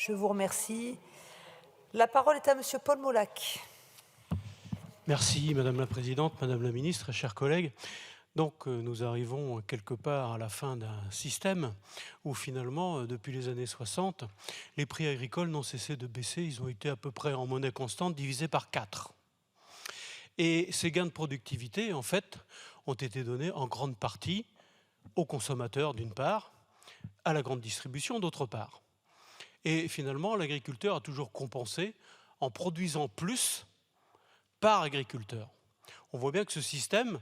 Je vous remercie. La parole est à Monsieur Paul Molac. Merci Madame la Présidente, Madame la Ministre, chers collègues. Donc nous arrivons quelque part à la fin d'un système où finalement, depuis les années 60, les prix agricoles n'ont cessé de baisser. Ils ont été à peu près en monnaie constante divisés par 4. Et ces gains de productivité, en fait, ont été donnés en grande partie aux consommateurs d'une part, à la grande distribution d'autre part. Et finalement, l'agriculteur a toujours compensé en produisant plus par agriculteur. On voit bien que ce système,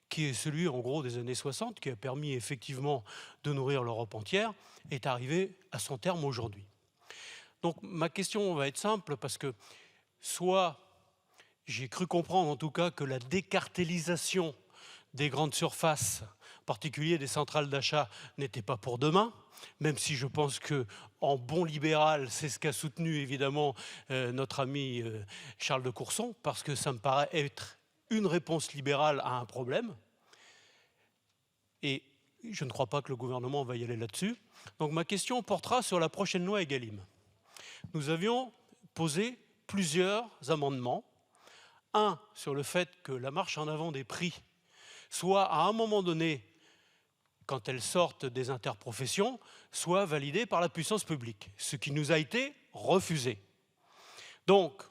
qui est celui en gros des années 60, qui a permis effectivement de nourrir l'Europe entière, est arrivé à son terme aujourd'hui. Donc ma question va être simple parce que soit j'ai cru comprendre en tout cas que la décartélisation des grandes surfaces, en particulier des centrales d'achat, n'était pas pour demain, même si je pense qu'en bon libéral, c'est ce qu'a soutenu évidemment notre ami Charles de Courson, parce que ça me paraît être une réponse libérale à un problème. Et je ne crois pas que le gouvernement va y aller là-dessus. Donc ma question portera sur la prochaine loi Egalim. Nous avions posé plusieurs amendements. Un, sur le fait que la marche en avant des prix soit à un moment donné, quand elles sortent des interprofessions, soit validée par la puissance publique, ce qui nous a été refusé. Donc,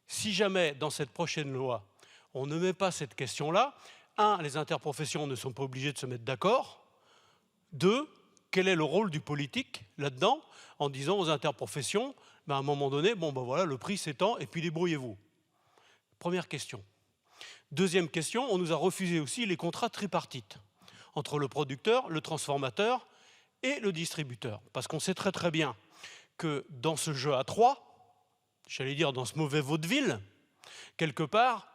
si jamais dans cette prochaine loi, on ne met pas cette question-là, un, les interprofessions ne sont pas obligées de se mettre d'accord. Deux, quel est le rôle du politique là-dedans, en disant aux interprofessions, à un moment donné, bon ben voilà, le prix s'étend et puis débrouillez-vous. Première question. Deuxième question, on nous a refusé aussi les contrats tripartites entre le producteur, le transformateur et le distributeur. Parce qu'on sait très très bien que dans ce jeu à trois, j'allais dire dans ce mauvais vaudeville, quelque part,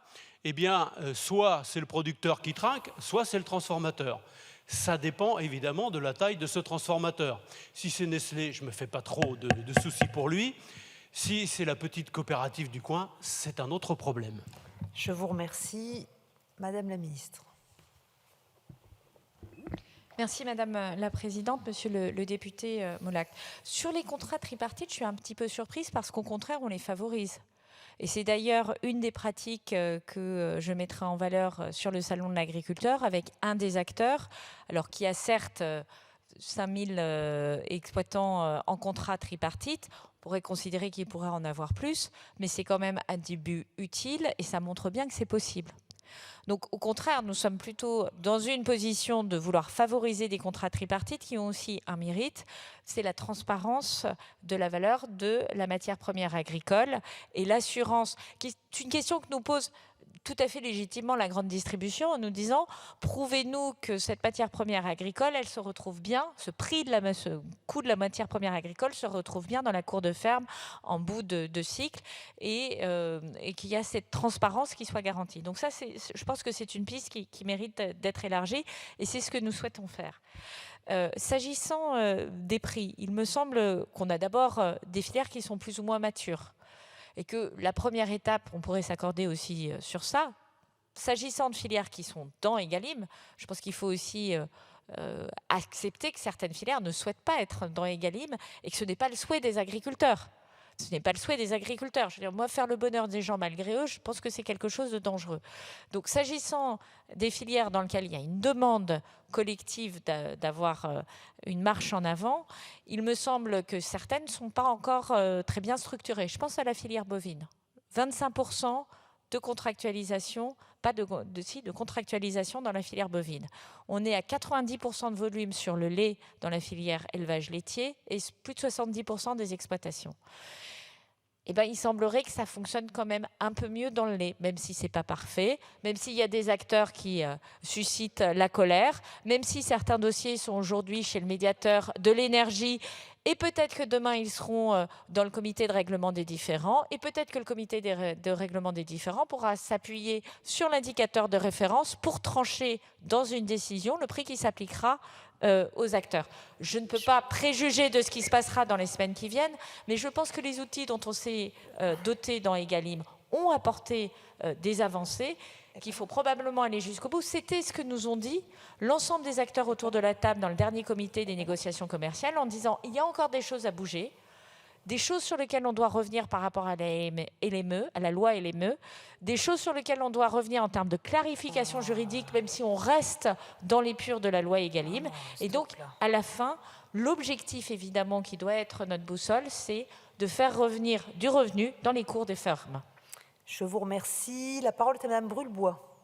eh bien, soit c'est le producteur qui trinque, soit c'est le transformateur. Ça dépend évidemment de la taille de ce transformateur. Si c'est Nestlé, je ne me fais pas trop de soucis pour lui. Si c'est la petite coopérative du coin, c'est un autre problème. Je vous remercie. Madame la Ministre. Merci Madame la Présidente, Monsieur le député Molac. Sur les contrats tripartites, je suis un petit peu surprise parce qu'au contraire, on les favorise. Et c'est d'ailleurs une des pratiques que je mettrai en valeur sur le Salon de l'agriculteur avec un des acteurs, alors qui a certes 5000 exploitants en contrat tripartite. On pourrait considérer qu'il pourrait en avoir plus, mais c'est quand même un début utile et ça montre bien que c'est possible. Donc au contraire, nous sommes plutôt dans une position de vouloir favoriser des contrats tripartites qui ont aussi un mérite, c'est la transparence de la valeur de la matière première agricole et l'assurance, qui est une question que nous pose tout à fait légitimement la grande distribution en nous disant prouvez-nous que cette matière première agricole, elle se retrouve bien, ce coût de la matière première agricole se retrouve bien dans la cour de ferme en bout de cycle et qu'il y a cette transparence qui soit garantie. Donc ça, je pense que c'est une piste qui mérite d'être élargie et c'est ce que nous souhaitons faire. S'agissant des prix, il me semble qu'on a d'abord des filières qui sont plus ou moins matures. Et que la première étape, on pourrait s'accorder aussi sur ça. S'agissant de filières qui sont dans Egalim, je pense qu'il faut aussi accepter que certaines filières ne souhaitent pas être dans Egalim et que ce n'est pas le souhait des agriculteurs. Ce n'est pas le souhait des agriculteurs. Je veux dire, moi, faire le bonheur des gens malgré eux, je pense que c'est quelque chose de dangereux. Donc, s'agissant des filières dans lesquelles il y a une demande collective d'avoir une marche en avant, il me semble que certaines ne sont pas encore très bien structurées. Je pense à la filière bovine. 25% de contractualisation, pas de contractualisation dans la filière bovine. On est à 90% de volume sur le lait dans la filière élevage laitier et plus de 70% des exploitations. Eh ben, il semblerait que ça fonctionne quand même un peu mieux dans le lait, même si ce n'est pas parfait, même s'il y a des acteurs qui suscitent la colère, même si certains dossiers sont aujourd'hui chez le médiateur de l'énergie, et peut-être que demain ils seront dans le comité de règlement des différends, et peut-être que le comité de règlement des différends pourra s'appuyer sur l'indicateur de référence pour trancher dans une décision le prix qui s'appliquera aux acteurs. Je ne peux pas préjuger de ce qui se passera dans les semaines qui viennent, mais je pense que les outils dont on s'est doté dans Egalim ont apporté des avancées, qu'il faut probablement aller jusqu'au bout. C'était ce que nous ont dit l'ensemble des acteurs autour de la table dans le dernier comité des négociations commerciales en disant il y a encore des choses à bouger, des choses sur lesquelles on doit revenir par rapport à la loi LME, des choses sur lesquelles on doit revenir en termes de clarification juridique, même si on reste dans l'épure de la loi Egalim. Et donc, à la fin, l'objectif, évidemment, qui doit être notre boussole, c'est de faire revenir du revenu dans les cours des fermes. Je vous remercie. La parole est à Madame Brulebois.